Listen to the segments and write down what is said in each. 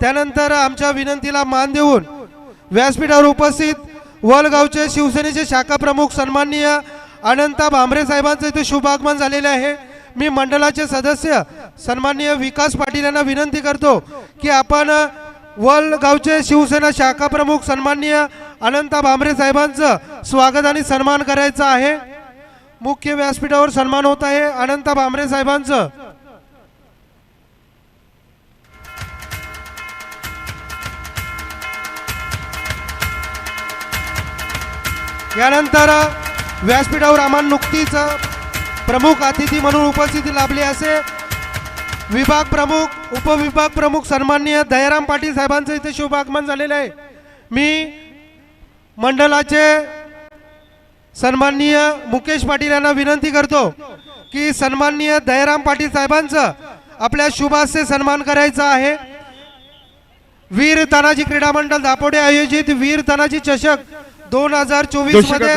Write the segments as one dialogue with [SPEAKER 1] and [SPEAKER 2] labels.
[SPEAKER 1] त्यानंतर आमच्या विनंतीला मान देऊन व्यासपीठावर उपस्थित वलगावचे शिवसेनेचे शाखा प्रमुख सन्माननीय अनंता भांबरे साहेबांचे इथे शुभ आगमन झालेले आहे। मी मंडळाचे सदस्य सन्माननीय विकास पाटील यांना विनंती करतो की आपण वलगावचे शिवसेना शाखा प्रमुख सन्माननीय अनंता भांबरे साहेबांचं स्वागत आणि सन्मान करायचा आहे। मुख्य व्यासपीठावर सन्मान होत आहे अनंता भांबरे साहेबांचं। यानंतर व्यासपीठावर आम्हाला नुकतीच प्रमुख अतिथी म्हणून उपस्थिती लाभली असे विभाग प्रमुख उपविभाग प्रमुख सन्माननीय दयाराम पाटील साहेबांचं इथे शुभ आगमन झालेलं आहे। मी मंडळाचे सन्माननीय मुकेश पाटील यांना विनंती करतो की सन्माननीय दयाराम पाटील साहेबांचं आपल्या शुभास्ते सन्मान करायचा आहे। वीर तानाजी क्रीडा मंडळ दापोडे आयोजित वीर तानाजी चषक 2024 मध्ये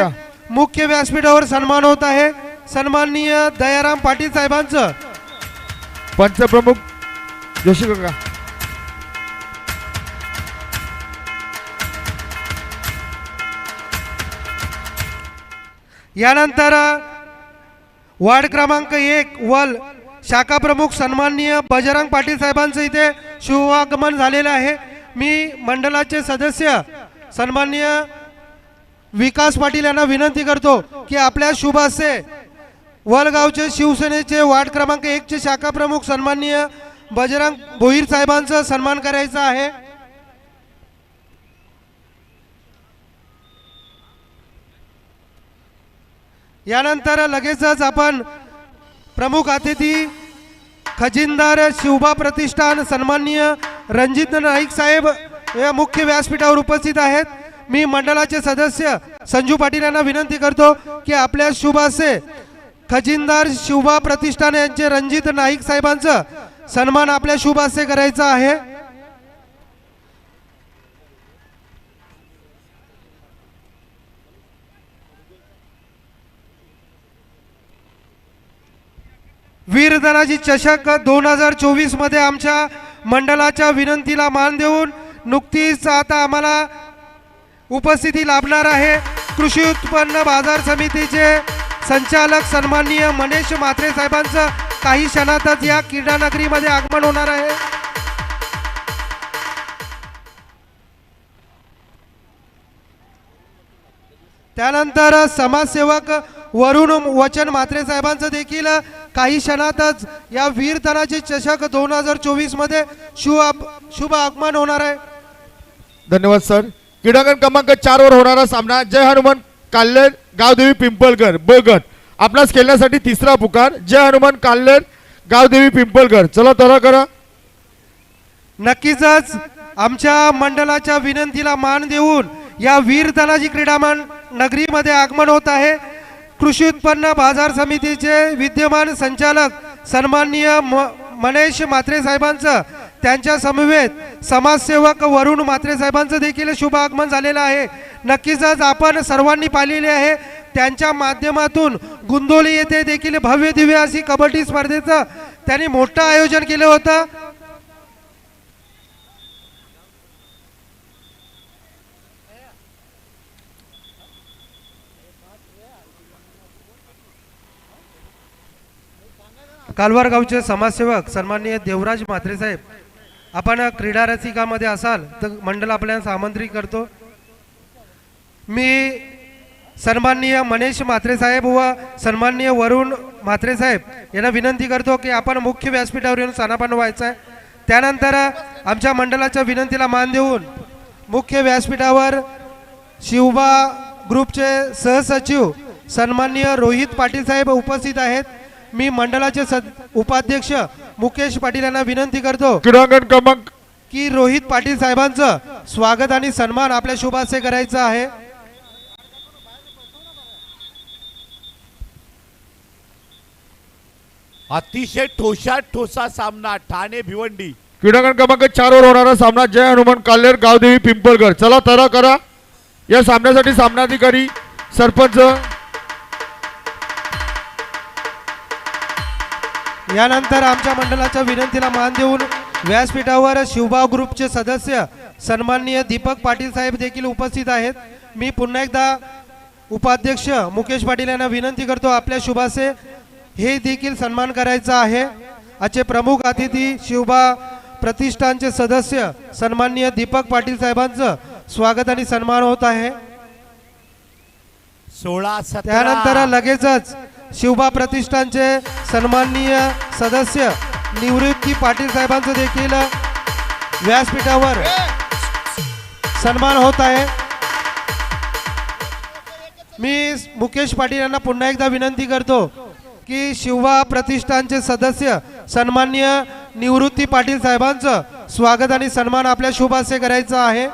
[SPEAKER 1] मुख्य व्यासपीठावर सन्मान होत आहे। सन्माननीय दयाराम पाटील साहेबांचं
[SPEAKER 2] पंचप्रमुख जोशी काका।
[SPEAKER 1] यानंतर वार्ड क्रमांक 1 वल शाखा प्रमुख सन्माननीय बजरंग पाटील साहेबांचं इथे शुभागमन झालेलं आहे। मी मंडळाचे सदस्य सन्माननीय विकास पाटील यांना विनंती करतो की आपल्या शुभ हस्ते वलगावचे शिवसेनेचे वार्ड क्रमांक 1 चे शाखा प्रमुख सन्माननीय बजरंग भोईर साहेबांचा सन्मान करायचा आहे। यानंतर लगेचच आपण प्रमुख अतिथी खजिनदार शिवबा प्रतिष्ठान सन्माननीय रणजित नाईक साहेब या मुख्य व्यासपीठावर उपस्थित आहेत। मी मंडळाचे सदस्य संजू पाटील यांना विनंती करतो की आपल्या शुभ हस्ते खजिनदार शिवबा प्रतिष्ठान यांचे रणजित नाईक साहेबांचा सन्मान आपल्या शुभ हस्ते करायचा आहे। वीर तानाजी चषक 2024 मध्ये आमच्या मंडळाच्या विनंतीला मान देऊन नुकतीच आता आम्हाला उपस्थिती लाभणार आहे कृषी उत्पन्न बाजार समितीचे संचालक सन्माननीय मनीष म्हात्रे साहेबांचं काही क्षणातच या क्रीडा नगरीमध्ये आगमन होणार आहे। त्यानंतर समाजसेवक वरुण वचन म्हात्रे साहेबांचं देखील काही क्षणातच या वीर तानाजी चषक 2024 मध्ये शुभ आगमन होणार आहे।
[SPEAKER 2] धन्यवाद सर। क्रीडांगण क्रमांक 4 वर होणारा सामना जय हनुमान काल्हेर गावदेवी पिंपळकर ब गट आपणास खेळण्यासाठी तिसरा पुकार। जय हनुमान काल्हेर गावदेवी पिंपळकर चला तयार करा।
[SPEAKER 1] नक्कीच आमच्या मंडळाच्या विनंतीला मान देऊन या वीर तानाजी क्रीडा नगरीमध्ये आगमन होत आहे कृषी उत्पन्न बाजार समितीचे विद्यमान संचालक सन्माननीय मनीष म्हात्रे साहेबांचं त्यांच्या समवेत समाजसेवक वरुण म्हात्रे साहेबांचं देखील शुभ आगमन झालेलं आहे। नक्कीच आपण सर्वांनी पाहिलेले आहे त्यांच्या माध्यमातून गुंदोली येथे देखील भव्य दिव्य अशी कबड्डी स्पर्धेचं त्यांनी मोठं आयोजन केलं होतं। कालवार गावचे समाजसेवक सन्माननीय देवराज म्हात्रे साहेब आपण क्रीडा रसिकामध्ये असाल तर मंडळ आपल्याला आमंत्रित करतो। मी सन्माननीय मनीष म्हात्रे साहेब व सन्माननीय वरुण म्हात्रे साहेब यांना विनंती करतो की आपण मुख्य व्यासपीठावर येऊन स्थानापन्न व्हायचं आहे। त्यानंतर आमच्या मंडळाच्या विनंतीला मान देऊन मुख्य व्यासपीठावर शिवबा ग्रुपचे सहसचिव सन्माननीय रोहित पाटील साहेब उपस्थित आहेत। मी मंडळाचे उपाध्यक्ष मुकेश पाटील यांना विनंती करतो
[SPEAKER 2] क्रीडांगण क्रमांक
[SPEAKER 1] की रोहित पाटील साहेबांचं स्वागत आणि सन्मान आपल्या शुभ हस्ते करायचा आहे।
[SPEAKER 3] अतिशय ठोसा सामना ठाणे भिवंडी।
[SPEAKER 2] क्रीडांगण क्रमांक 4 वर होणारा सामना जय हनुमान काल्हेर गावदेवी पिंपळकर चला तयार करा। या सामन्यासाठी सामनाधिकारी सरपंच
[SPEAKER 1] यानंतर आमच्या मंडळाच्या विनंतीला मान देऊन व्यासपीठावर शिवभाव ग्रुपचे सदस्य सन्माननीय दीपक पाटील साहेब देखील उपस्थित आहेत. मी पुन्हा एकदा उपाध्यक्ष मुकेश पाटील यांना विनंती करतो आपल्या शुभासे हे देखील सन्मान करायचा आहे. आजचे प्रमुख अतिथी शिवभा प्रतिष्ठानचे सदस्य सन्माननीय दीपक पाटील साहेबांचं स्वागत आणि सन्मान होत आहे.
[SPEAKER 3] 16-17
[SPEAKER 1] त्यानंतर लगेचच शिवभा प्रतिष्ठानचे सन्माननीय सदस्य निवृत्ती पाटील साहेबांचं देखील व्यासपीठावर सन्मान होत आहे. मी मुकेश पाटील यांना पुन्हा एकदा विनंती करतो की शिवभा प्रतिष्ठानचे सदस्य सन्माननीय निवृत्ती पाटील साहेबांचं स्वागत आणि सन्मान आपल्या शुभासे करायचा आहे.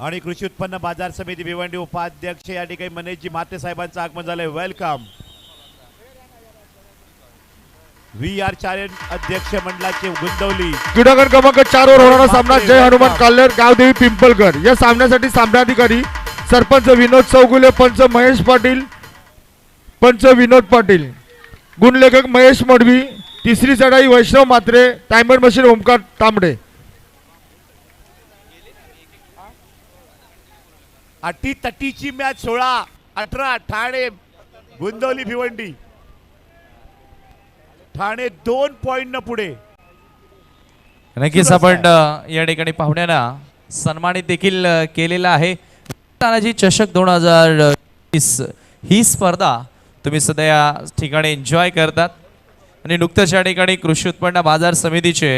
[SPEAKER 3] आणि कृषी उत्पन्न बाजार समिती भिवंडी उपाध्यक्ष या ठिकाणी मनेशजी म्हात्रे साहेबांचं आगमन झालंय. वेलकम. VR चारण अध्यक्ष मंडळाचे गुंदवली.
[SPEAKER 2] क्रीडांगण क्रमांक 4 वर होणारा सामना जय हनुमान काल्हेर गावदेवी पिंपळकर. या सामन्यासाठी सामनाधिकारी सरपंच विनोद चौगुले, पंच महेश पाटील, पंच विनोद पाटील, गुणलेखक महेश मडवी, तिसरी चढाई वैष्णव म्हात्रे, टायमर मशीन ओमकार तांबडे.
[SPEAKER 3] अटी तटीची मॅच 16-18 ठाणे गुंदवली भिवंडी. ठाणे 2 पॉइंट न पुढे.
[SPEAKER 4] नक्कीच आपण या ठिकाणी पाहुण्यांना सन्मानित देखील केलेला आहे. तानाजी चषक 2020 ही स्पर्धा तुम्ही सध्या या ठिकाणी एन्जॉय करतात आणि नुकतंच या ठिकाणी कृषी उत्पन्न बाजार समितीचे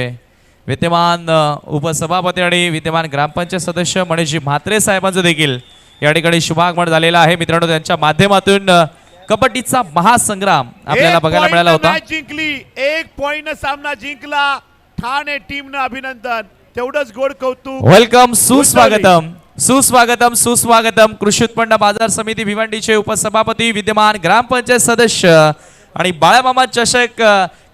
[SPEAKER 4] विद्यमान उपसभापती आणि विद्यमान ग्रामपंचायत सदस्य मनीषजी म्हात्रे साहेबांचं देखील या ठिकाणी शुभागमन झालेलं आहे. मित्रांनो, त्यांच्या माध्यमातून कबड्डीचा महासंग्राम आपल्याला बघायला मिळाला होता.
[SPEAKER 3] मॅच जिंकली, 1 पॉइंट सामना जिंकला ठाणे टीमनं. अभिनंदन, तेवढंच गोड कौतुक.
[SPEAKER 4] वेलकम, सुस्वागतम सुस्वागतम सुस्वागतम. कृषी उत्पन्न बाजार समिती भिवंडीचे उपसभापती, विद्यमान ग्रामपंचायत सदस्य आणि बाळामामा चषक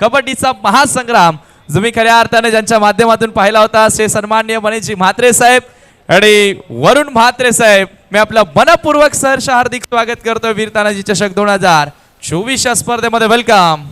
[SPEAKER 4] कबड्डीचा महासंग्राम तुम्ही खऱ्या अर्थाने ज्यांच्या माध्यमातून पाहिला होता श्री सन्माननीय मनीषजी म्हात्रे साहेब आणि वरुण म्हात्रे साहेब, मी आपलं मनपूर्वक सहर्ष हार्दिक स्वागत करतो वीर तानाजी चषक 2024 या स्पर्धेमध्ये. वेलकम.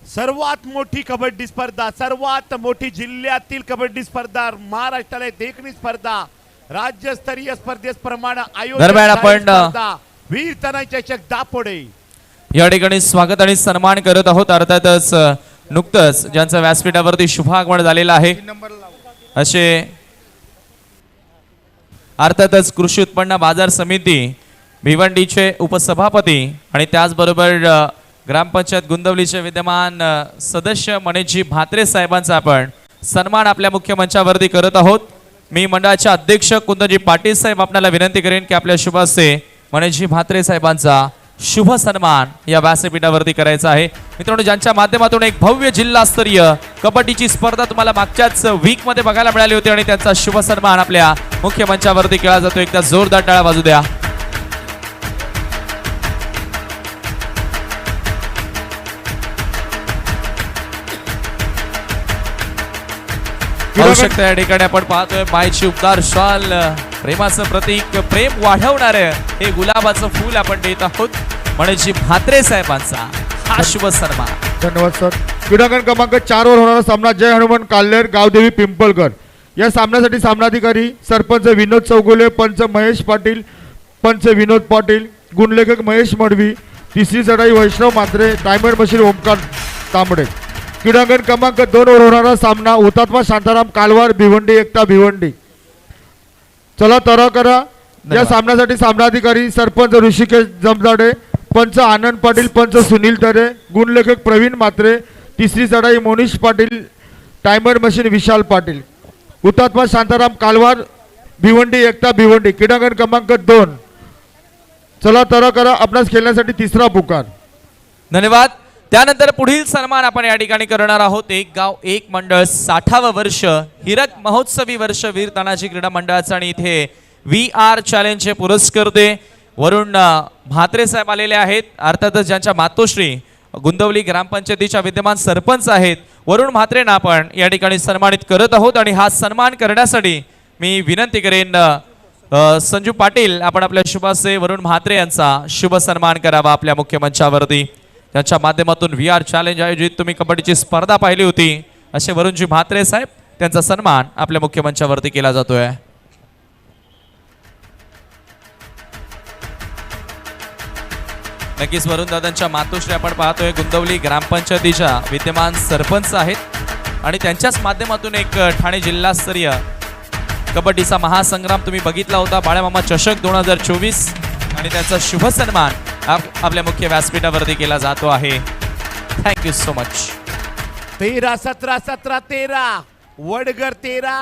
[SPEAKER 3] सर्वात मोठी कबड्डी स्पर्धा, सर्वात मोठी जिल्ह्यातील कबड्डी स्पर्धा, महाराष्ट्राला देखणी स्पर्धा, राज्यस्तरीय स्पर्धेप्रमाणे
[SPEAKER 4] दरम्यान आपण
[SPEAKER 3] वीर तानाजी चषक दापोडे
[SPEAKER 4] या ठिकाणी स्वागत आणि सन्मान करत आहोत. अर्थातच नुकतंच ज्यांचं व्यासपीठावरती शुभागमन झालेलं आहे असे अर्थातच कृषी उत्पन्न बाजार समिती भिवंडीचे उपसभापती आणि त्याचबरोबर ग्रामपंचायत गुंदवलीचे विद्यमान सदस्य मनीषजी म्हात्रे साहेबांचा आपण सन्मान आपल्या मुख्य मंचावरती करत आहोत. मी मंडळाचे अध्यक्ष कुंदनजी पाटील साहेब आपल्याला विनंती करेन की आपल्या शुभासे मनीषजी म्हात्रे साहेबांचा शुभ सन्मान या व्यासपीठावरती करायचा आहे. मित्रांनो, ज्यांच्या माध्यमातून एक भव्य जिल्हास्तरीय कबड्डीची स्पर्धा तुम्हाला मागच्याच वीक मध्ये बघायला मिळाली होती आणि त्यांचा शुभ सन्मान आपल्या मुख्य मंचावरती केला जातो. एकदा जोरदार टाळ्या वाजू द्या. पाहू शकता या ठिकाणी आपण पाहतोय मायची उबदार शाल, प्रेमाचं प्रतीक, प्रेम वाढवणार हे गुलाबाचं फूल आपण देत आहोत. मनीषजी म्हात्रे साहेबांचा हा शुभ सन्मान.
[SPEAKER 2] धन्यवाद सर. क्रीडांगण क्रमांक 4 वर होणारा सामना जय हनुमान काल्हेर गावदेवी पिंपळकर. या सामन्यासाठी सामनाधिकारी सरपंच विनोद चौगुले, पंच महेश पाटील, पंच विनोद पाटील, गुणलेखक महेश मडवी, तिसरी चढाई वैष्णव म्हात्रे, डायमंड मशीन ओमकार तांबडे. क्रीडांगण क्रमांक 2 वर होणारा सामना हुतात्मा शांताराम कालवार भिवंडी एकता भिवंडी. चला तरा करा. या
[SPEAKER 4] धन्यवाद.
[SPEAKER 2] सामन्यासाठी सामनाधिकारी सरपंच ऋषिकेश जमजाडे, पंच आनंद पाटील, पंच सुनील तरे, गुणलेखक प्रवीण मात्रे, तिसरी चढाई मोनिश पाटील, टायमर मशीन विशाल पाटील. हुतात्मा शांताराम कालवार भिवंडी एकता भिवंडी क्रीडांगण क्रमांक 2. चला तरा करा. आपणास खेळण्यासाठी तिसरा पुकार.
[SPEAKER 4] धन्यवाद. त्यानंतर पुढील सन्मान आपण या ठिकाणी करणार आहोत. एक गाव एक मंडळ 60वे वर्ष हिरक महोत्सवी वर्ष वीर तानाजी क्रीडा मंडळाचा आणि इथे VR चॅलेंजचे पुरस्कर्ते वरुण म्हात्रे साहेब आलेले आहेत. अर्थातच ज्यांच्या मातोश्री गुंदवली ग्रामपंचायतीच्या विद्यमान सरपंच आहेत वरुण म्हात्रेंना आपण या ठिकाणी सन्मानित करत आहोत. आणि हा सन्मान करण्यासाठी मी विनंती करेन संजू पाटील आपण आपल्या शुभासे वरुण म्हात्रे यांचा शुभ सन्मान करावा आपल्या मुख्य मंचावरती. त्यांच्या माध्यमातून VR चॅलेंज आयोजित तुम्ही कबड्डीची स्पर्धा पाहिली होती असे वरुणजी म्हात्रे साहेब त्यांचा सन्मान आपल्या मुख्य मंचावरती केला जातोय. नक्कीच वरुण दादांच्या मातोश्री आपण पाहतोय गुंदवली ग्रामपंचायतीच्या विद्यमान सरपंच आहेत आणि त्यांच्याच माध्यमातून एक ठाणे जिल्हास्तरीय कबड्डीचा महासंग्राम तुम्ही बघितला होता बाळामामा चषक 2024 आणि त्याचा शुभ सन्मान आपल्या मुख्य व्यासपीठावरती केला जातो आहे. Thank you so much.
[SPEAKER 3] 13 17 17 13 वडगर 13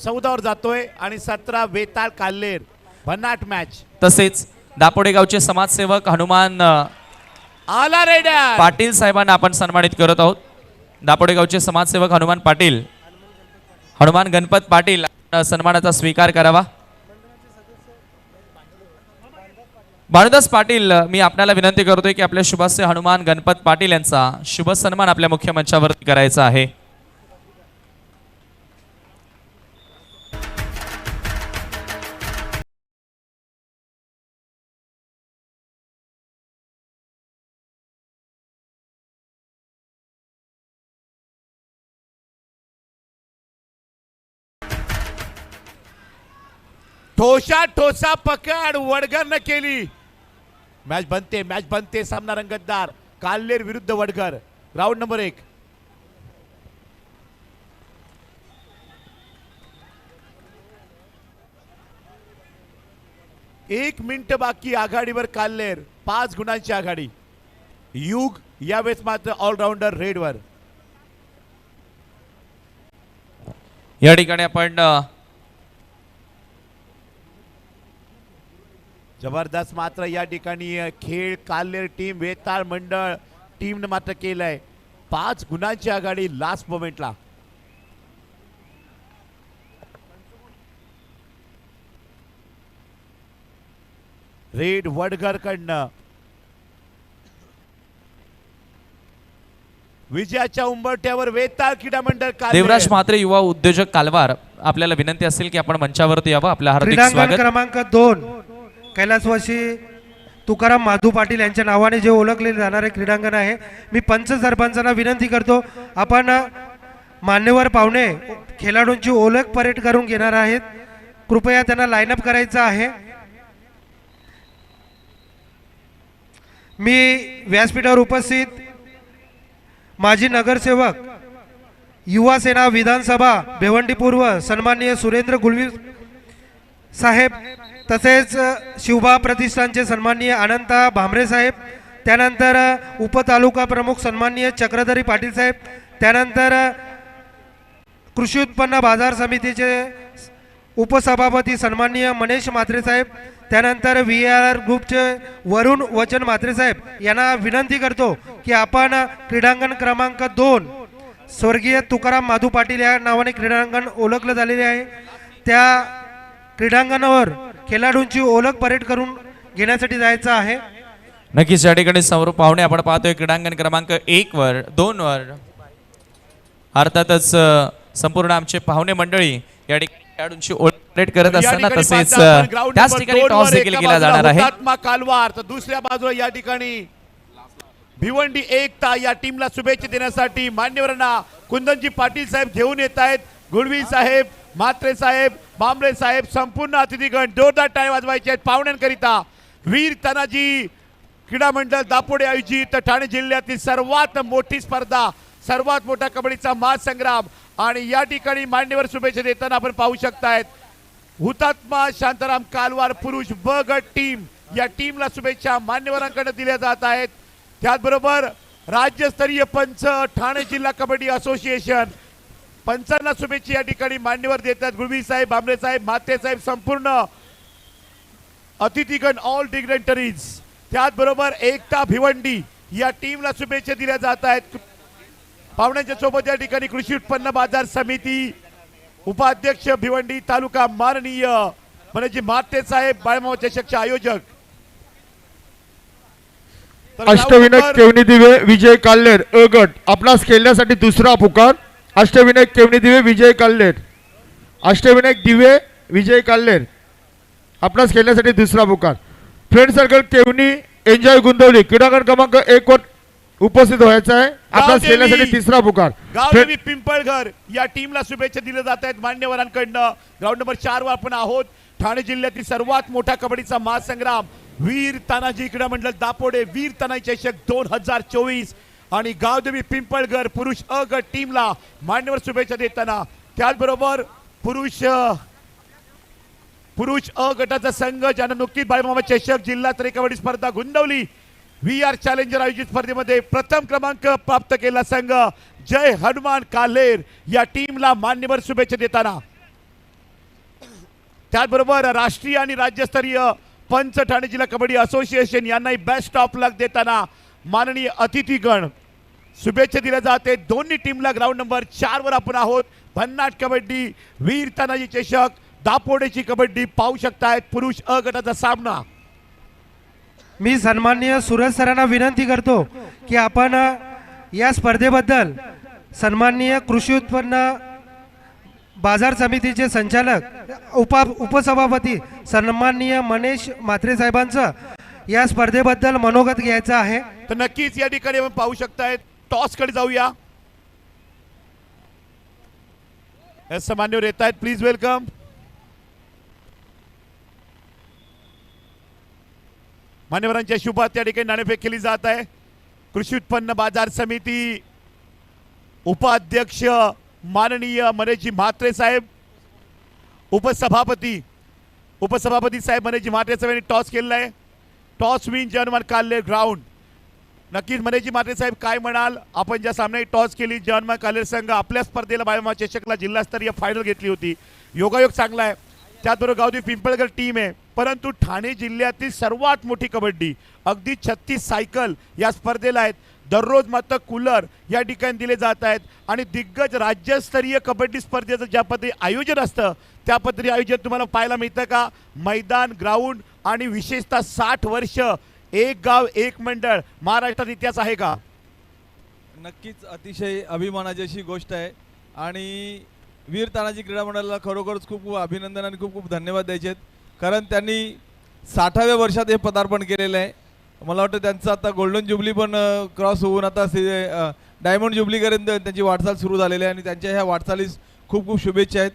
[SPEAKER 3] 14 वर जातोय आणि 17 वेताळ काल्लेर भन्नाट मॅच.
[SPEAKER 4] तसेच दापोडे गावचे समाजसेवक हनुमान
[SPEAKER 3] आला रेडर
[SPEAKER 4] पाटील साहेबांना आपण सन्मानित करत आहोत. दापोडे गावचे समाजसेवक हनुमान पाटील हनुमान गणपत पाटील सन्मानाचा स्वीकार करावा. भानुदास पाटील मी आपल्याला विनंती करतोय की आपल्या शुभास्य हनुमान गणपत पाटील यांचा शुभ सन्मान आपल्या मुख्य मंचावरती करायचा आहे.
[SPEAKER 3] ठोसा ठोसा पकड वडगर न केली. मॅच बनते सामना रंगतदार काल्लेर विरुद्ध वडगर. Round number 1. एक मिनिट बाकी. आघाडीवर काल्लेर 5 गुणांची आघाडी. युग यावेळेस मात्र ऑलराऊंडर रेडवर.
[SPEAKER 4] या ठिकाणी आपण
[SPEAKER 3] जबरदस्त मात्र या ठिकाणी खेळ काल्लेर टीम वेताळ मंडळ टीमने मात्र केलंय. 5 गुणांची आघाडी लास्ट मोमेंटला. रेड वडगर कडनं विजयाच्या उंबरठ्यावर वेताळ क्रीडा मंडळ काल्लेर.
[SPEAKER 4] देवराज म्हात्रे युवा उद्योजक कालवार आपल्याला विनंती असेल की आपण मंचावरती यावं. आपलं हार्दिक
[SPEAKER 1] क्रीडांगण
[SPEAKER 4] स्वागत.
[SPEAKER 1] क्रमांक 2 कैलासवासी तुकाराम माधू पाटील यांच्या नावाने जे ओळखले जाणारे क्रीडांगण आहे. मी पंच सरपंचांना विनंती करतो आपण मान्यवर पाहुणे खेळाडूंची ओळख परेड करून घेणार आहेत. कृपया त्यांना लाईनअप करायचं आहे. मी व्यासपीठावर उपस्थित माजी नगरसेवक युवा सेना विधानसभा भिवंडी पूर्व सन्माननीय सुरेंद्र गुलवी साहेब, तसेच शिवबा प्रतिष्ठानचे सन्माननीय अनंता भांबरे साहेब, त्यानंतर उपतालुका प्रमुख सन्माननीय चक्रधरी पाटील साहेब, त्यानंतर कृषी उत्पन्न बाजार समितीचे उपसभापती सन्माननीय मनीष म्हात्रे साहेब, त्यानंतर VR ग्रुपचे वरुण वचन म्हात्रे साहेब यांना विनंती करतो की आपण क्रीडांगण क्रमांक 2 स्वर्गीय तुकाराम माधू पाटील या नावाने क्रीडांगण ओळखलं झालेले आहे त्या क्रीडांगणावर खेळाडूंची ओळख परेड करून घेण्यासाठी जायचं आहे.
[SPEAKER 4] नक्कीच या ठिकाणी समोर पाहुणे आपण पाहतोय क्रीडांगण क्रमांक 1 वर 2 वर अर्थातच संपूर्ण आमचे पाहुणे मंडळी या ठिकाणी खेळाडूंची ओळख परेड करत असताना तसेच त्याच ठिकाणी टॉस देखील केला जाणार आहे.
[SPEAKER 3] हुतात्मा कालवार तर दुसऱ्या बाजूला या ठिकाणी भिवंडी एकता या टीमला शुभेच्छा देण्यासाठी मान्यवरांना कुंदनजी पाटील साहेब घेऊन येत आहेत. गुळवी साहेब, म्हात्रे साहेब, बांबळे साहेब, संपूर्ण अतिथीगण जोरदार टाळी वाजवायचे आहेत पाहुण्यांकरिता. वीर तानाजी क्रीडा मंडळ दापोडे आयोजित ठाणे जिल्ह्यातील सर्वात मोठी स्पर्धा सर्वात मोठा कबड्डीचा महासंग्राम आणि या ठिकाणी मान्यवर शुभेच्छा देताना आपण पाहू शकतायत हुतात्मा शांताराम कालवार पुरुष ब गट टीम या टीमला शुभेच्छा मान्यवरांकडे दिल्या जात आहेत. त्याचबरोबर राज्यस्तरीय पंच ठाणे जिल्हा कबड्डी असोसिएशन पंचांना शुभेच्छा या ठिकाणी मान्यवर देतात. गुळवी साहेब, भांबरे साहेब, म्हात्रे साहेब, संपूर्ण अतिथीगण ऑल डिग्नेटरीज. त्याचबरोबर एकता भिवंडी या टीमला शुभेच्छा दिल्या जात आहेत. पाहुण्यांच्या सोबत या ठिकाणी कृषी उत्पन्न बाजार समिती उपाध्यक्ष भिवंडी तालुका माननीय म्हणजे म्हात्रे साहेब बाळमाव चषकचे आयोजक. तर
[SPEAKER 2] अष्टविनायक
[SPEAKER 3] गाव
[SPEAKER 2] केवनी दिवे विजय काल्लेर अ गट आपणास खेळण्यासाठी दुसरा पुकार. अष्टविनायक केवनी दिवे विजय काल्लेर, अष्टविनायक दिवे विजय काल्लेर आपणास खेळण्यासाठी दुसरा पुकार. फ्रेंड सर्कल केवनी एन्जॉय गुंतवली क्रीडांगण क्रमांक 1 वर उपस्थित व्हायचं आहे. आपणास खेळण्यासाठी तिसरा पुकार.
[SPEAKER 3] गावदेवी पिंपळघर या टीमला शुभेच्छा दिल्या जात आहेत मान्यवरांकडनं. ग्राउंड नंबर 4 वर आपण आहोत. ठाणे जिल्ह्यातील सर्वात मोठा कबड्डीचा महासंग्राम वीर तानाजी क्रीडा मंडळ दापोडे वीर तानाजी चषक 2024 आणि गावदेवी पिंपळघर पुरुष अ गट टीमला मान्यवर शुभेच्छा देताना त्याचबरोबर पुरुष अ गटाचा संघ ज्यानं नुकतीच बाळमामा चषक जिल्हास्तरीय कबड्डी स्पर्धा गुंतवली VR चॅलेंजर आयोजित स्पर्धेमध्ये प्रथम क्रमांक प्राप्त केला संघ जय हनुमान काल्हेर या टीमला मान्यवर शुभेच्छा देताना त्याचबरोबर राष्ट्रीय आणि राज्यस्तरीय पंच ठाणे जिल्हा कबड्डी असोसिएशन यांनाही बेस्ट ऑफ लक देताना माननीय अतिथीगण शुभेच्छा दिल्या जाते. दोन्ही टीमला ग्राउंड नंबर 4 वर आपण आहोत. भन्नाट कबड्डी वीर तानाजी चषक दापोडेची कबड्डी पाहू शकतायत. पुरुष अ गटाचा सामना.
[SPEAKER 1] मी सन्माननीय सूरज सरांना विनंती करतो की आपण या स्पर्धेबद्दल सन्माननीय कृषी उत्पन्न बाजार समितीचे संचालक उपसभापती सन्माननीय मनीष म्हात्रे साहेबांचं या स्पर्धेबद्दल मनोगत घ्यायचं आहे.
[SPEAKER 3] तर नक्कीच या ठिकाणी आपण पाहू शकताय. टॉस कडे जाऊया. मान्यवर येत आहेत. Please welcome. मान्यवरांच्या शुभात त्या ठिकाणी नाणेफेक केली जात आहे. कृषी उत्पन्न बाजार समिती उपाध्यक्ष माननीय मनेशजी म्हात्रे साहेब, उपसभापती साहेब मनेशजी म्हात्रे साहेब यांनी टॉस केलेला आहे. टॉस विन जय हनुमान काल्हेर ग्राउंड. नक्कीच मनेशजी म्हात्रे साहेब काय म्हणाल? आपण ज्या सामन्यात टॉस केली जय हनुमान काल्हेर संघ आपल्या स्पर्धेला बाळमामा चषकला जिल्हास्तरीय फायनल घेतली होती. योगायोग चांगला आहे. त्याचबरोबर गावदेवी पिंपळघर टीम आहे. परंतु ठाणे जिल्ह्यातील सर्वात मोठी कबड्डी अगदी 36 सायकल या स्पर्धेला आहेत. दररोज मात्र कूलर या ठिकाणी दिले जात आहेत आणि दिग्गज राज्यस्तरीय कबड्डी स्पर्धेचं ज्या पद्धती आयोजन असतं त्या पद्धती आयोजन तुम्हाला पाहायला मिळतं का? मैदान, ग्राउंड आणि विशेषतः 60 वर्ष एक गाव एक मंडळ महाराष्ट्रात इतिहास आहे का?
[SPEAKER 5] नक्कीच अतिशय अभिमानाची अशी गोष्ट आहे आणि वीर तानाजी क्रीडा मंडळाला खरोखरच खूप खूप अभिनंदन आणि खूप खूप धन्यवाद द्यायचे आहेत. कारण त्यांनी 60व्या वर्षात हे पदार्पण केलेलं आहे. मला वाटतं त्यांचं आता गोल्डन जुबली पण क्रॉस होऊन आता डायमंड जुबलीपर्यंत त्यांची वाटचाल सुरू झालेली आहे आणि त्यांच्या ह्या वाटचालीस खूप खूप शुभेच्छा आहेत.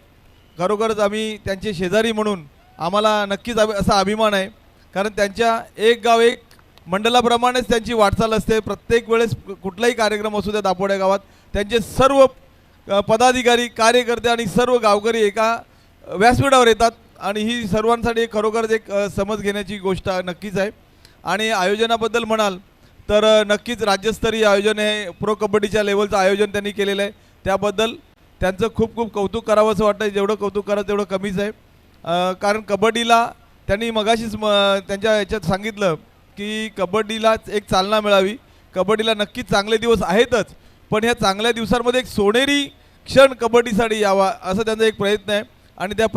[SPEAKER 5] खरोखरच आम्ही त्यांचे शेजारी म्हणून आम्हाला नक्कीच असा अभिमान आहे. कारण त्यांच्या एक गाव एक मंडळाप्रमाणेच त्यांची वाटचाल असते. प्रत्येक वेळेस कुठलाही कार्यक्रम असू द्या दापोड्या गावात त्यांचे सर्व पदाधिकारी, कार्यकर्ते आणि सर्व गावकरी एका व्यासपीठावर येतात आणि ही सर्वांसाठी खरोखरच एक समज घेण्याची गोष्ट नक्कीच आहे. आणि आयोजनाबद्दल म्हणाल तर नक्कीच राज्यस्तरीय आयोजन हे प्रो कबड्डीच्या लेवलचं आयोजन त्यांनी केलेलं आहे. त्याबद्दल त्यांचं खूप खूप कौतुक करावं असं वाटतं. जेवढं कौतुक करावं तेवढं कमीच आहे. कारण कबड्डीला त्यांनी मगाशीच त्यांच्या याच्यात सांगितलं की कबड्डीलाच एक चालना मिळावी. कबड्डीला नक्कीच चांगले दिवस आहेतच, पण ह्या चांगल्या दिवसांमध्ये एक सोनेरी क्षण कबड्डीसाठी यावा असा त्यांचा एक प्रयत्न आहे. आणि त्या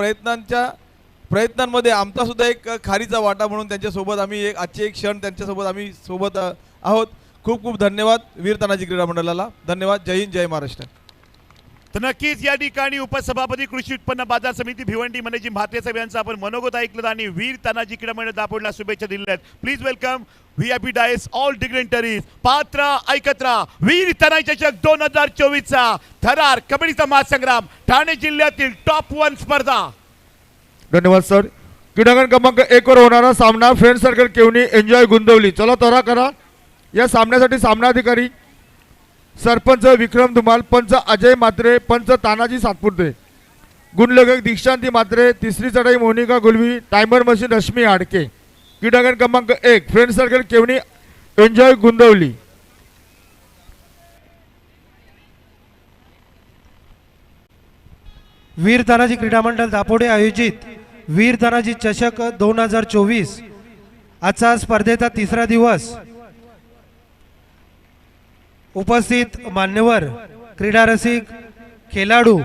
[SPEAKER 5] प्रयत्नांमध्ये आमचासुद्धा एक खारीचा वाटा म्हणून त्यांच्यासोबत आम्ही आजचे एक क्षण त्यांच्यासोबत आम्ही सोबत आहोत. खूप खूप धन्यवाद वीर तानाजी क्रीडा मंडळाला. धन्यवाद. जय हिंद, जय महाराष्ट्र.
[SPEAKER 3] तर नक्कीच या ठिकाणी उपसभापती कृषी उत्पन्न बाजार समिती भिवंडी मनेशजी म्हात्रे साहेब यांचं आपण मनोगत ऐकलं आणि वीर तानाजी क्रीडा मंडळ दापोडला शुभेच्छा दिल्या आहेत. Please welcome VIP dais all dignitaries. पात्र ऐकत्रा वीर तानाजी चषक 2024 थरार कबड्डीचा महासंग्राम ठाणे जिल्ह्यातील टॉप 1 स्पर्धा.
[SPEAKER 2] धन्यवाद सर. क्रीडांगण क्रमांक 1 वर होणारा सामना फ्रेंड सर्कल केवनी एन्जॉय गुंतवली. चला तोरा करा. या सामन्यासाठी सामनाधिकारी सरपंच विक्रम धुमाल, पंच अजय मात्रे, पंच तानाजी सातपुते, गुणलेखक दीक्षांती मात्रे, तिसरी चढाई मोनिका गुलवी, टायमर मशीन रश्मी आडके. क्रीडांगण क्रमांक 1 फ्रेंड सर्कल केवणी एन्जॉय गुंदवली.
[SPEAKER 1] वीर तानाजी क्रीडा मंडळ दापोडे आयोजित वीर तानाजी चषक 2024 आजचा स्पर्धेचा तिसरा दिवस. उपस्थित मान्यवर, क्रीडा रसिक, खेळाडू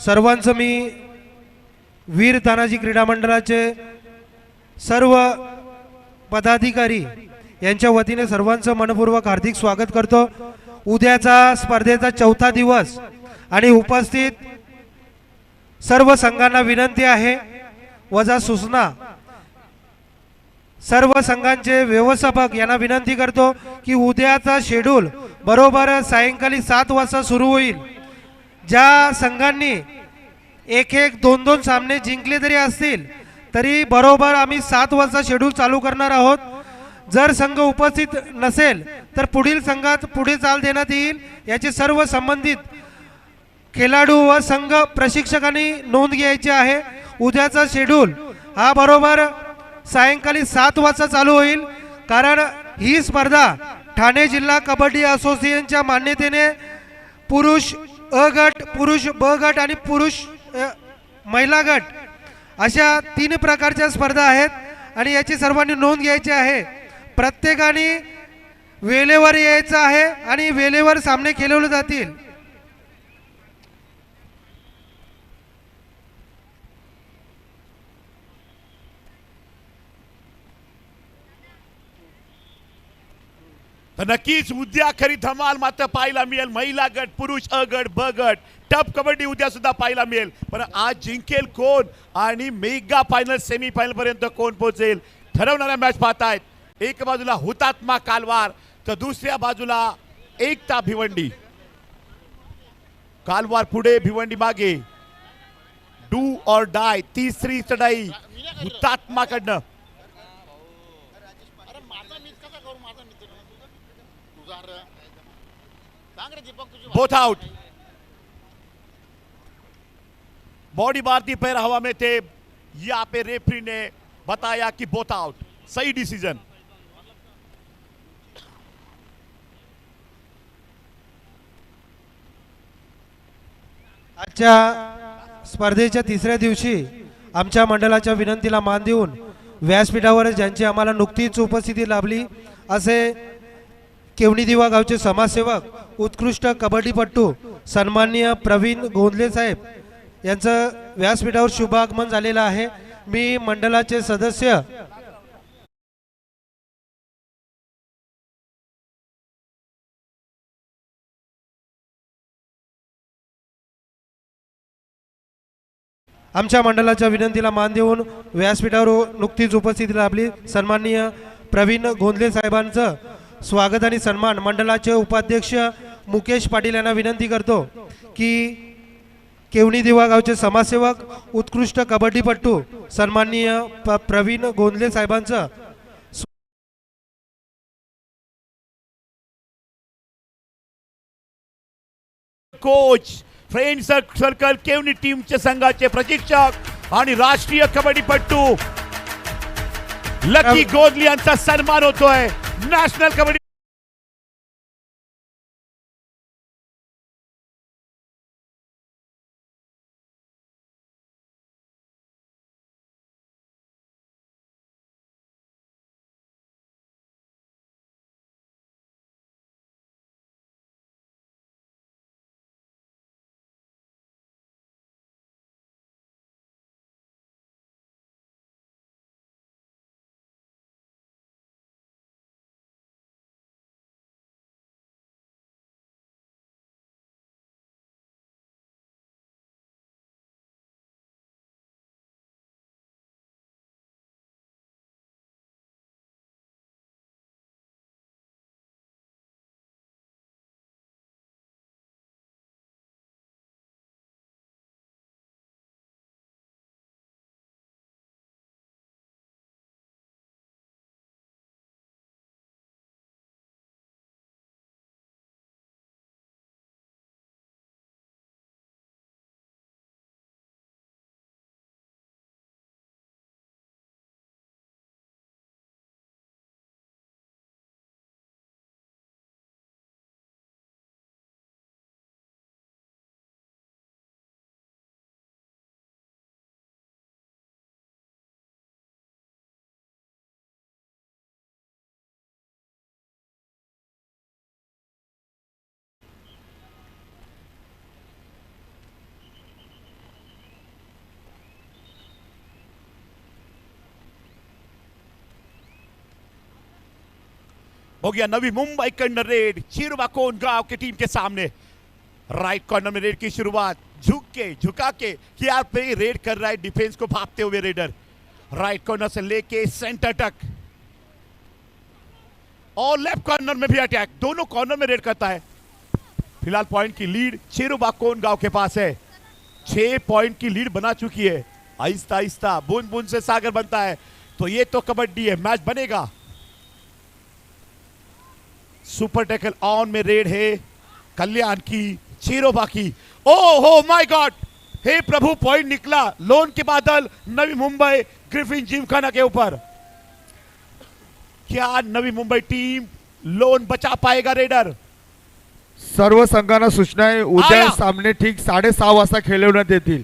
[SPEAKER 1] सर्वांचं मी वीर तानाजी क्रीडा मंडळाचे सर्व पदाधिकारी यांच्या वतीने सर्वांचं मनपूर्वक हार्दिक स्वागत करतो. उद्याचा स्पर्धेचा चौथा दिवस आणि उपस्थित सर्व संघांना विनंती आहे वजा सूचना, सर्व संघांचे व्यवस्थापक यांना विनंती करतो की उद्याचा शेड्यूल बरोबर सायंकाळी 7 वाजता सुरू होईल. ज्या संघांनी एक दोन दोन सामने जिंकले तरी असतील तरी बरोबर आम्ही 7 वाजता शेड्यूल चालू करणार आहोत. जर संघ उपस्थित नसेल तर पुढील संघात पुढे चाल देण्यात येईल. याचे सर्व संबंधित खेळाडू व संघ प्रशिक्षकांनी नोंद घ्यायची आहे. उद्याचा शेड्यूल हा बरोबर सायंकाळी 7 वाजता चालू होईल. कारण ही स्पर्धा ठाणे जिल्हा कबड्डी असोसिएशनच्या मान्यतेने पुरुष अ गट, पुरुष ब गट आणि पुरुष महिला गट अशा 3 प्रकारच्या स्पर्धा आहेत आणि याची सर्वांनी नोंद घ्यायची आहे. प्रत्येकाने वेळेवर यायचं आहे आणि वेळेवर सामने खेळवले जातील.
[SPEAKER 3] तर नक्कीच उद्या खरी धमाल मात्र पाहायला मिळेल. महिला गट, पुरुष अ गट, ब गट, टप कबड्डी उद्या सुद्धा पाहायला मिळेल. पण आज जिंकेल कोण आणि मेगा फायनल सेमी फायनल पर्यंत कोण पोहोचेल ठरवणाऱ्या मॅच पाहतायत. एक बाजूला हुतात्मा कालवार तर दुसऱ्या बाजूला एकता भिवंडी. कालवार पुढे, भिवंडी मागे. डू और डाय, तिसरी चढाई हुतात्माकडनं. Both out. बॉडी मारती पैर हवा में थे. यहाँ पे रेफरी ने बताया कि बोथ आउट. सही डिसीजन.
[SPEAKER 1] आजच्या स्पर्धेच्या तिसऱ्या दिवशी आमच्या मंडळाच्या विनंतीला मान देऊन व्यासपीठावर ज्यांची आम्हाला नुकतीच उपस्थिती लाभली असे केवणी दिवा गावचे समाजसेवक, उत्कृष्ट कबड्डीपटू सन्माननीय प्रवीण गोंदले साहेब यांचं व्यासपीठावर शुभ आगमन झालेलं आहे. मी मंडळाचे सदस्य आमच्या मंडळाच्या विनंतीला मान देऊन व्यासपीठावर नुकतीच उपस्थिती लाभली सन्माननीय प्रवीण गोंदले साहेबांचं स्वागत आणि सन्मान मंडळाचे उपाध्यक्ष मुकेश पाटील यांना विनंती करतो की केवणी दिवा गावचे समाजसेवक, उत्कृष्ट कबड्डीपटू सन्माननीय प्रवीण गोंदले साहेबांचं
[SPEAKER 3] कोच, फ्रेंड सर्कल केवनी टीमचे संघाचे प्रशिक्षक आणि राष्ट्रीय कबड्डीपटू लकी गोदली यांचा सन्मान होतोय. नॅशनल कबड्डी हो गया नवी मुंबई के अंदर रेड चिरवाकोन गांव की टीम के सामने। राइट कॉर्नर में रेड की शुरुआत, झुका के किया पे रेड कर रहा है डिफेंस को भागते हुए रेडर। राइट कॉर्नर से लेके सेंटर तक और लेफ्ट कॉर्नर में भी अटैक, दोनों कॉर्नर में रेड करता है। फिलहाल पॉइंट की लीड चिरवाकोन गांव के पास है। 6 पॉइंट की लीड बना चुकी है। आहिस्ता आहिस्ता बूंद बूंद से सागर बनता है, तो ये तो कबड्डी है, मैच बनेगा। सुपर टैकल ऑन में रेड है कल्याण की, चिरोबा की। ओ हो माय गॉड, हे प्रभु, पॉइंट निकला। लोन के बादल नवी मुंबई ग्रिफिन जिमखाना के ऊपर। क्या नवी मुंबई टीम लोन बचा पाएगा रेडर?
[SPEAKER 2] सर्व संघांना सूचना आहे, उद्या
[SPEAKER 3] आया.
[SPEAKER 2] सामने ठीक 6:30 वाजता खेळवण्यात येतील.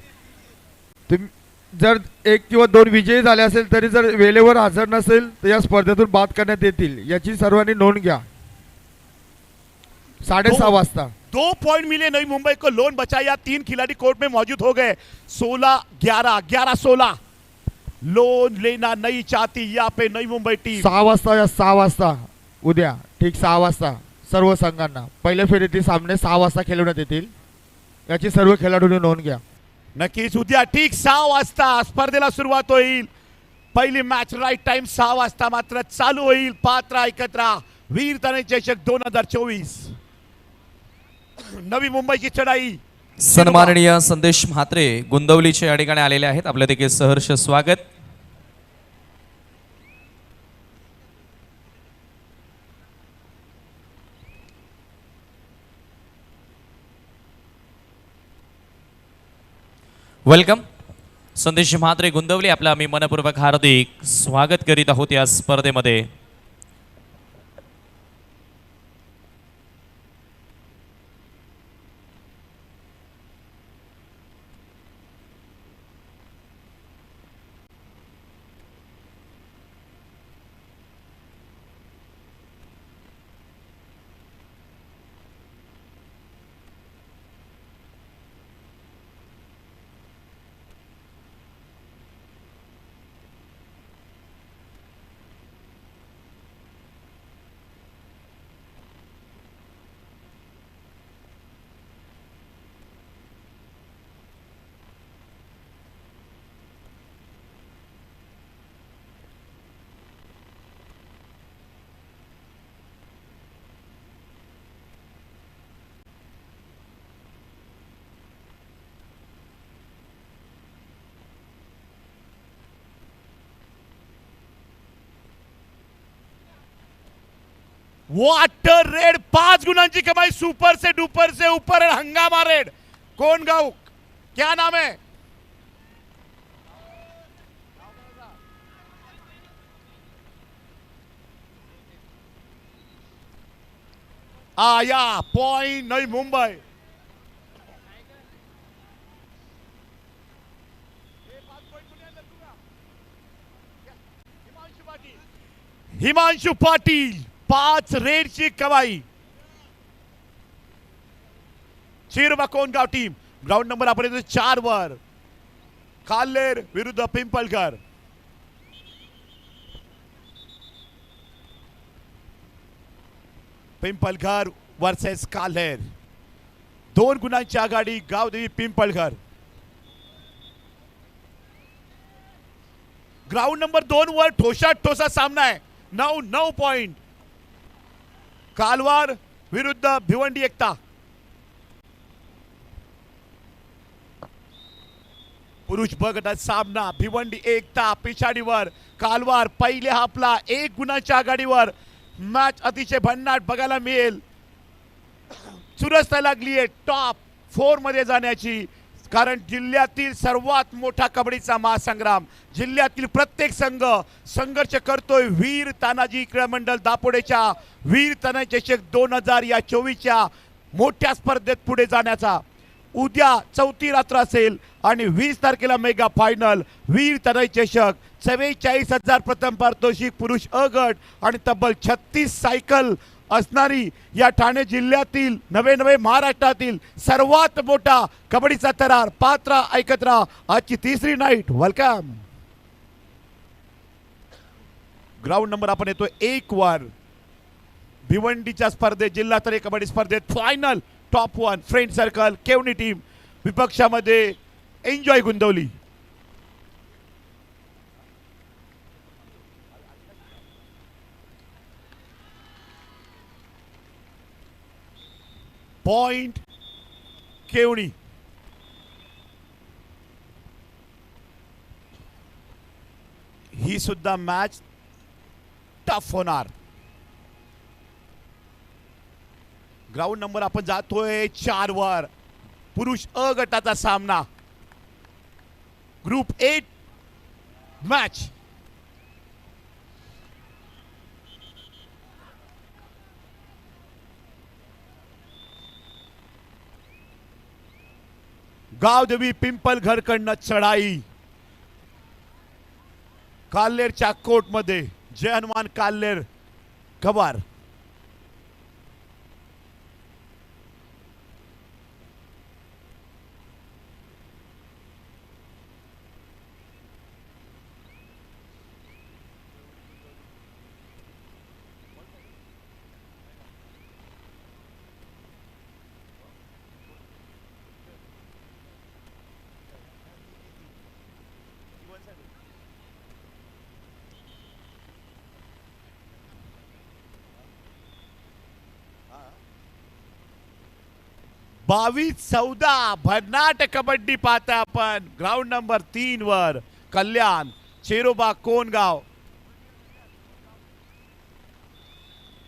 [SPEAKER 2] जर 1 किंवा 2 विजयी झाले असेल तरी जर वेळेवर हजर नसेल तर या स्पर्धेतून बाद करण्यात येतील, याची सर्वांनी नोंद घ्या. 6:30 वाजता
[SPEAKER 3] 2 पॉइंट मिले नई मुंबई को, लोन बचाया। 3 खिलाड़ी कोर्ट में मौजूद हो गए। 16-11, 11-16 लोन लेना नहीं चाहती यहाँ पे नई मुंबई टीम।
[SPEAKER 2] 6 वाजता या 6 वाजता उद्या ठीक 6 वाजता सर्व संघांना पहिल्या फेरीतील सामने 6 वाजता खेळवण्यात येतील, याची सर्व खेळाडूंनी नोंद घ्या.
[SPEAKER 3] नक्कीच उद्या ठीक 6 वाजता स्पर्धेला सुरुवात होईल. पहिली मॅच राईट टाइम 6 वाजता मात्र चालू होईल. पात्रा एकत्र वीर तानाजी चषक 2024 नवी मुंबईची चढाई.
[SPEAKER 4] सन्माननीय संदेश म्हात्रे गुंदवलीचे या ठिकाणी आलेले आहेत, आपल्या देखील सहर्ष स्वागत. वेलकम संदेश म्हात्रे गुंदवली, आपला आम्ही मनपूर्वक हार्दिक स्वागत करीत आहोत या स्पर्धेमध्ये.
[SPEAKER 3] वाटर रेड 5 गुणांची कमाई, सुपर से डुपर से ऊपर है हंगामा रेड. कौन गाँव, क्या नाम है? आया पॉइंट नई मुंबई. हिमांशु पाटील 5 रेडची कमाई. चिरवाकोन गाव टीम ग्राउंड नंबर आपण 4 वर. काल्हेर विरुद्ध पिंपळकर. पिंपळकर वर्सेस काल्हेर. 2 गुणांची आघाडी गावदेवी पिंपळकर. ग्राउंड नंबर 2 वर ठोसा सामना आहे. 9 पॉइंट. कालवार विरुद्ध भिवंडी एकता. पुरुष ब गटात सामना भिवंडी एकता पिछाडीवर. कालवार पहिले हाफला 1 गुणाच्या आघाडीवर. मॅच अतिशय भन्नाट बघायला मिळेल. चुरस लागली आहे टॉप 4 मध्ये जाण्याची, कारण जिल्ह्यातील सर्वात मोठा कबड्डीचा महासंग्राम. जिल्ह्यातील प्रत्येक संघ संघर्ष करतोय वीर तानाजी क्रीडा मंडळ दापोडेच्या वीर तानाजी चषक 2024च्या मोठ्या स्पर्धेत पुढे जाण्याचा. उद्या 4थी रात्र असेल आणि 20 तारखेला मेगा फायनल. वीर तानाजी चषक 44,000 प्रथम पारितोषिक पुरुष अ गट आणि तब्बल 36 सायकल असणारी या ठाणे जिल्ह्यातील नवे महाराष्ट्रातील सर्वात मोठा कबड्डीचा थरार. पात्रा एकत्र आजची 3री नाईट. वेलकम. ग्राउंड नंबर आपण येतोय 1 वर. भिवंडीच्या स्पर्धेत जिल्हास्तरीय कबड्डी स्पर्धेत final top 1 friend circle केवणी team विपक्षामध्ये enjoy Gundavali. Point केवणी. ही सुद्धा मॅच टफ होणार. ग्राउंड नंबर आपण जातोय 4 वर. पुरुष अ गटाचा सामना ग्रुप 8 मॅच. गावदेवी पिंपलघर कडनं चढाई. काल्हेरच्या कोर्ट मध्ये जय हनुमान काल्हेर गवार. बावीस 14 भन्नाट कबड्डी पाहता आपण. ग्राउंड नंबर 3 वर कल्याण चेरोबा कोणगाव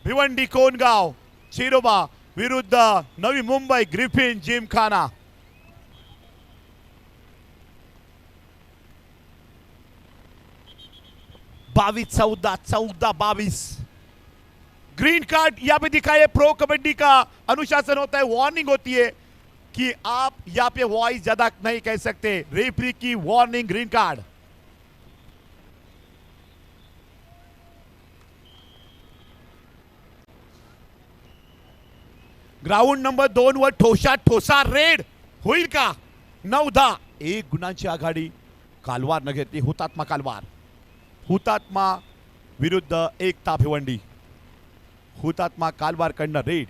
[SPEAKER 3] भिवंडी कोणगाव चेरोबा विरुद्ध नवी मुंबई ग्रिफिन जिमखाना. बावीस 14 22. ग्रीन कार्ड यहाँ पे दिखाए. प्रो कबड्डी का अनुशासन होता है. वार्निंग होती है कि आप यहाँ पे वॉइस ज्यादा नहीं कह सकते. रेफरी की warning. Green card. Ground number 2 वर ठोसा ठोसा रेड होईल का. 9-10. 1 गुणांची आघाडी कालवार न घेतली. हुतात्मा कालवार. हुतात्मा विरुद्ध एकता भिवंडी. हुतात्मा कालवार कडनं रेड.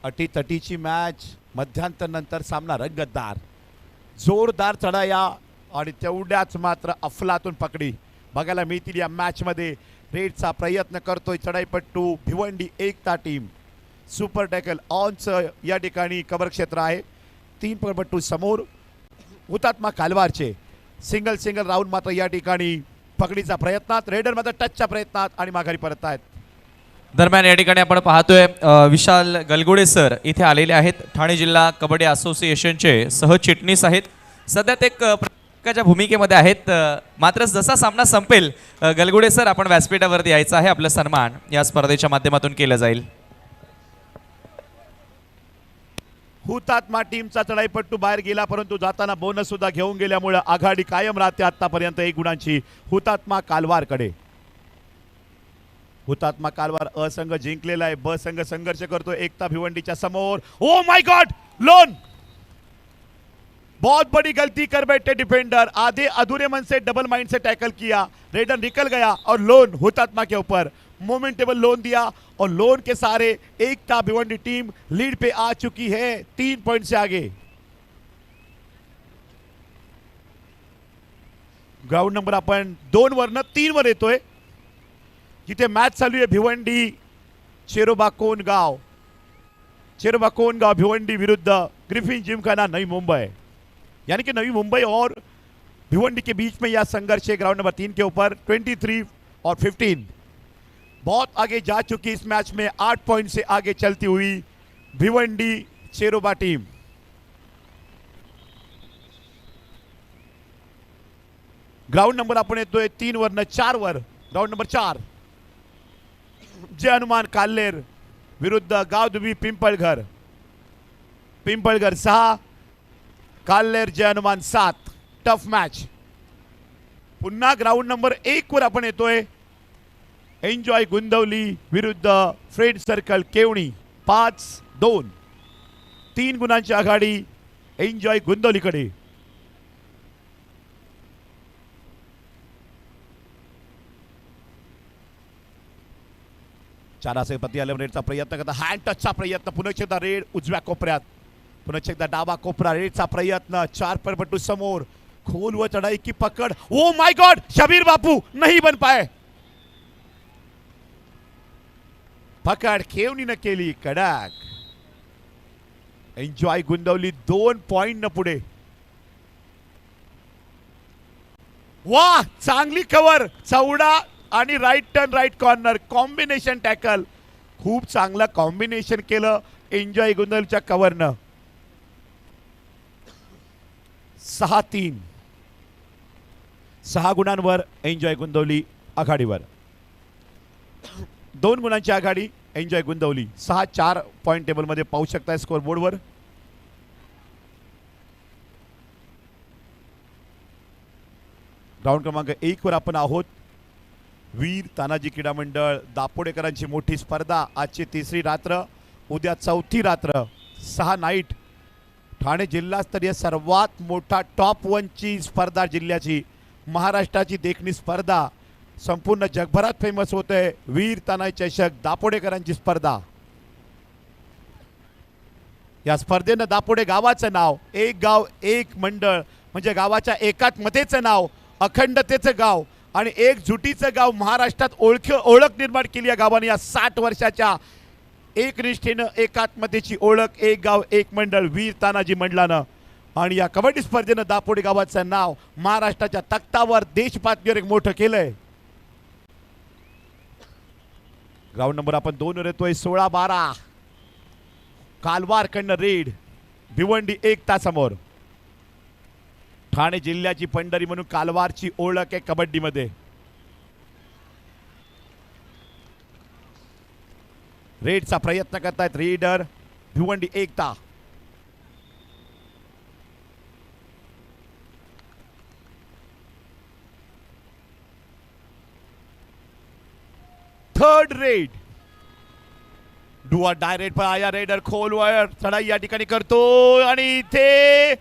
[SPEAKER 3] अटीतटीची मॅच. मध्यांतर नंतर सामना रंगतदार. जोरदार चढाया आणि तेवढ्याच मात्र अफलातून पकडी बघायला मिळतील या मॅच मध्ये. रेडचा प्रयत्न करतोय चढाईपट्टू भिवंडी एकता टीम. सुपर टॅकल ऑनचं या ठिकाणी कव्हर क्षेत्र आहे. 3 पट्टू समोर हुतात्मा कालवारचे. सिंगल राऊंड मात्र या ठिकाणी पकडीचा प्रयत्नात. रेडर मात्र टचच्या प्रयत्नात आणि माघारी परत आहेत.
[SPEAKER 4] दरम्यान या ठिकाणी आपण पाहतोय विशाल गलगोडे सर इथे आलेले आहेत. ठाणे जिल्हा कबड्डी असोसिएशनचे सहचिटणीस आहेत. सध्या ते प्रत्येकाच्या भूमिकेमध्ये आहेत. मात्र जसा सामना संपेल गलगोडे सर आपण व्यासपीठावरती यायचं आहे. आपला सन्मान या स्पर्धेच्या माध्यमातून केला जाईल.
[SPEAKER 3] हुतात्मा टीमचा चढाईपट्टू बाहेर गेला परंतु जाताना बोनस सुद्धा घेऊन गेल्यामुळे आघाडी कायम राहते आतापर्यंत 1 गुणांची हुतात्मा कालवारकडे. हुतात्मा कालवार अ संघ जिंकलेला आहे. ब संघ संघर्ष करतो एकता भिवंडीच्या समोर. Oh my God. लोन. बहुत बड़ी गलती कर बैठे डिफेंडर. आधे अधूरे मन से डबल माइंड से टैकल किया. रेडर निकल गया और लोन हुतात्मा के ऊपर मोमेंटेबल लोन दिया और लोन के सारे एकता भिवंडी टीम लीड पे आ चुकी है 3 पॉइंट से आगे. ग्राउंड नंबर आपण 2 वरनं 3 वर येतोय. जिथे मॅच चालू आहे भिवंडी चेरोबा कोणगाव. चेरोबा कोणगाव भिवंडी विरुद्ध ग्रिफिन जिमखाना नई मुंबई. यानी कि नवी मुंबई और भिवंडी के बीच में यह संघर्ष है. ग्राउंड नंबर 3 के ऊपर 23 और 15 बहुत आगे जा चुकी इस मैच में. 8 पॉइंट से आगे चलती हुई Bhiwandi Cheiraoba team. Ground number आपण येतोय 3 वरनं 4 वर. ग्राउंड नंबर 4 जय हनुमान काल्हेर विरुद्ध गावदेवी पिंपळघर. पिंपळघर 6 काल्हेर जय हनुमान 7. Tough match. पुन्हा ग्राउंड नंबर 1 वर आपण येतोय. एन्जॉय गुंदवली विरुद्ध फ्रेंड सर्कल केवणी. 5-2. 3 गुणांची आघाडी एन्जॉय गुंदवलीकडे. चारासेपती आल्यावर रेडचा प्रयत्न करता हँड टचचा प्रयत्न पुन्हा एकदा रेड उजव्या कोपऱ्यात पुन्हा एकदा डावा कोपरा रेडचा प्रयत्न 4 पटू समोर खोल व चढाई की पकड़ ओ माय गॉड शबीर बापू नहीं बन पाए पकड केवनीनं केली कडक एन्जॉय गुंदवली 2 पॉइंट न पुढे वा चांगली कव्हर चौडा आणि right turn right corner combination tackle खूप चांगलं कॉम्बिनेशन केलं एन्जॉय गुंदवलीच्या कव्हरनं 6-3 6 गुणांवर एन्जॉय गुंदवली आघाडीवर 2 गुणांची आघाडी एन्जॉय गुंदवली 6-4 पॉइंट टेबल मध्ये पाहू शकताय स्कोर बोर्डवर राऊंड क्रमांक 1 वर आपण आहोत वीर तानाजी क्रीडा मंडळ दापोडेकरांची मोठी स्पर्धा आजची 3री रात्र उद्या 4थी रात्र 6 नाईट ठाणे जिल्हास्तरीय सर्वात मोठा टॉप 1 ची स्पर्धा जिल्ह्याची महाराष्ट्राची देखणी स्पर्धा संपूर्ण जगभरात फेमस होते वीर तानाजी चषक दापोडेकरांची स्पर्धा या स्पर्धेनं दापोडे गावाचं नाव एक गाव एक मंडळ म्हणजे गावाच्या एकात्मतेचं नाव अखंडतेचं गाव आणि एकजुटीचं गाव महाराष्ट्रात ओळख निर्माण केली या गावाने या 60 वर्षाच्या एकनिष्ठेनं एकात्मतेची ओळख एक गाव एक मंडळ वीर तानाजी मंडळानं आणि या कबड्डी स्पर्धेनं दापोडे गावाचं नाव महाराष्ट्राच्या तख्तावर देश पातळीवर एक मोठं केलंय ग्राउंड नंबर आपण 2 वर येतोय 16-12 कालवारकडनं रेड भिवंडी एकता समोर ठाणे जिल्ह्याची पंढरी म्हणून कालवारची ओळख आहे कबड्डीमध्ये रेडचा प्रयत्न करतायत रेडर भिवंडी एकता थर्ड रेड डुआ डायरेक्ट पर आया रेडर खोल वायर चढाई या ठिकाणी करतो आणि इथे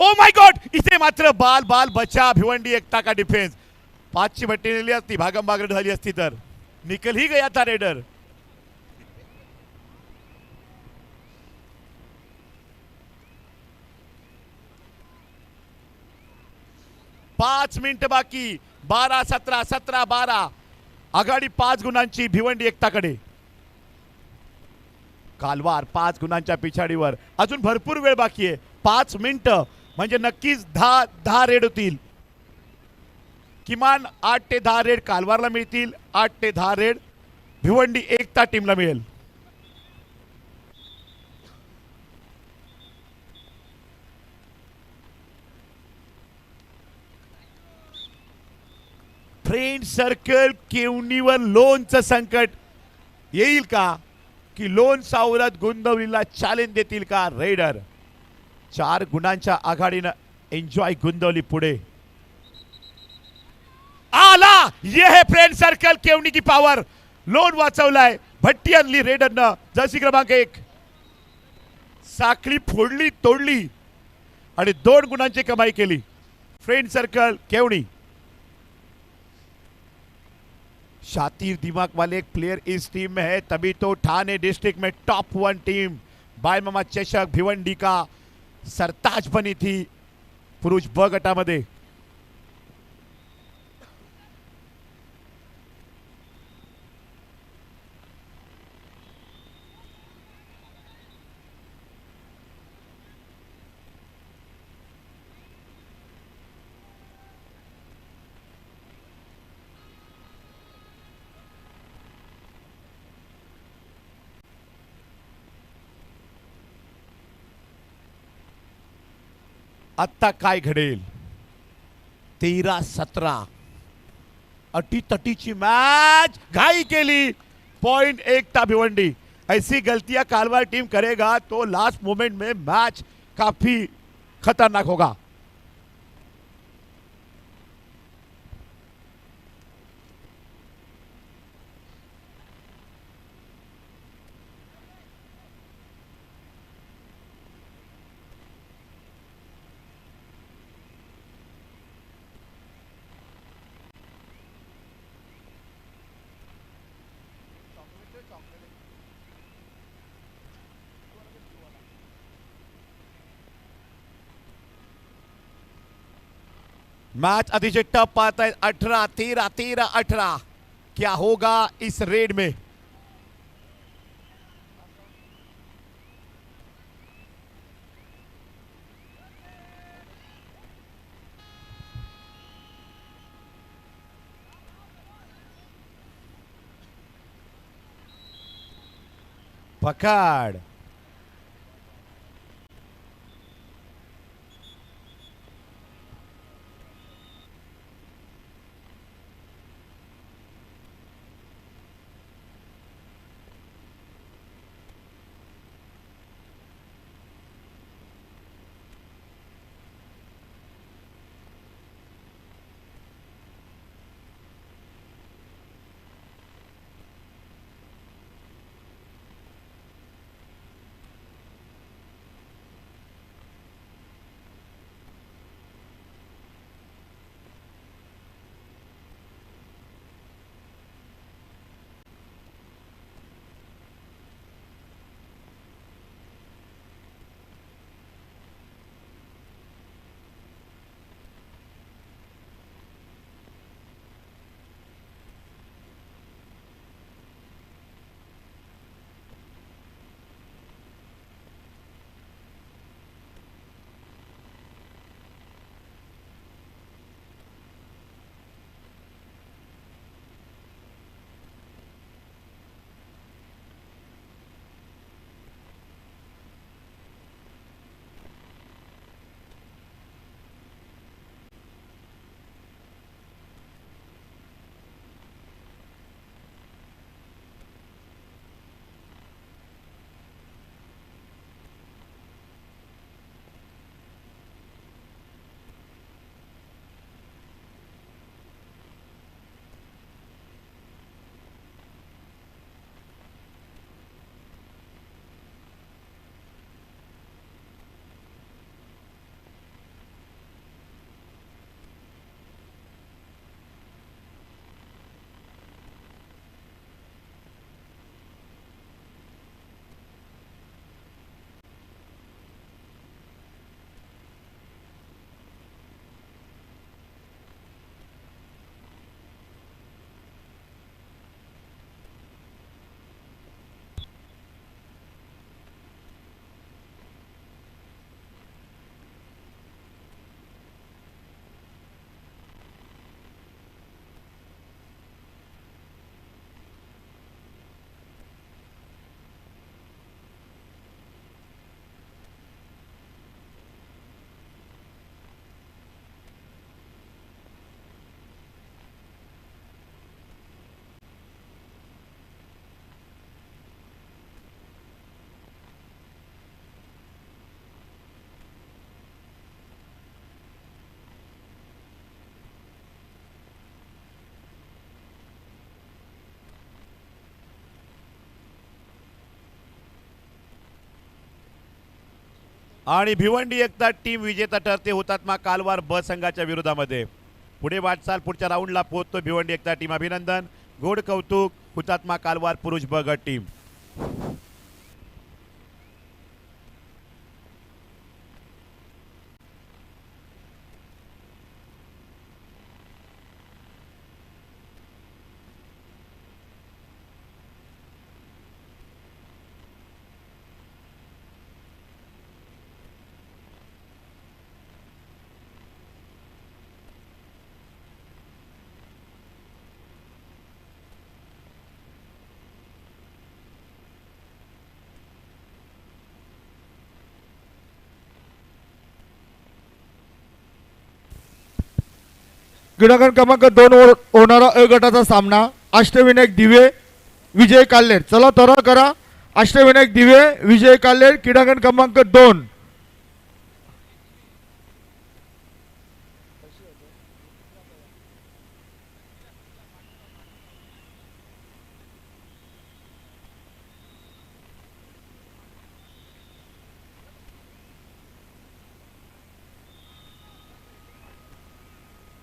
[SPEAKER 3] ओ माय गॉड इथे मात्र बाल बाल बचा भिवंडी एकता का डिफेन्स 5ची बट्टी नेली असती भागम भागरट झाली असती तर निकल ही गया था रेडर पाच मिनिट बाकी 12-17 17-12 आघाडी 5 गुणांची भिवंडी एकताकडे कालवार 5 गुणांच्या पिछाडीवर अजून भरपूर वेळ बाकी आहे 5 मिनिटं म्हणजे नक्कीच 10 रेड होतील किमान 8 ते 10 रेड कालवारला मिळतील 8 ते 10 रेड भिवंडी एकता टीमला मिळेल फ्रेंड सर्कल केवणीवर लोनचं संकट येईल का की लोन सावरत गुंदवलीला चॅलेंज देतील का रेडर 4 गुणांच्या आघाडीनं एन्जॉय गुंदवली पुढे आला ये है फ्रेंड सर्कल केवणी की पावर लोन वाचवलाय भट्टी आणली रेडरनं जर्सी क्रमांक 1 साखळी फोडली तोडली आणि 2 गुणांची कमाई केली फ्रेंड सर्कल केवणी शातिर दिमाग वाले एक प्लेयर इस टीम में है तभी तो ठाणे डिस्ट्रिक्ट में टॉप 1 टीम बाय मामा चषक भिवंडी का सरताज बनी थी पुरुष ब गटामध्ये आत्ता काय घडेल 13-17 अटीतटीची मैच घाई केली पॉइंट एकता भिवंडी ऐसी गलतियां कालवार टीम करेगा तो लास्ट मोमेंट में मैच काफी खतरनाक होगा मैच अतिशय टफ पाहत आहेत. 18-13, 13-18. क्या होगा इस रेड में? पकड़ आणि भिवंडी एकता टीम विजेता ठरते हुतात्मा कालवार ब संघाच्या विरोधामध्ये. पुढे वाटचाल पुढच्या राऊंडला पोहोचतो भिवंडी एकता टीम. अभिनंदन, गोड कौतुक हुतात्मा कालवार पुरुष ब गट टीम.
[SPEAKER 2] क्रीडांगण क्रमांक 2 वर होणारा अ गटाचा सामना अष्टविनायक दिवे विजय काल्हेर. चला तोरा करा. अष्टविनायक दिवे विजय काल्हेर क्रीडांगण क्रमांक 2.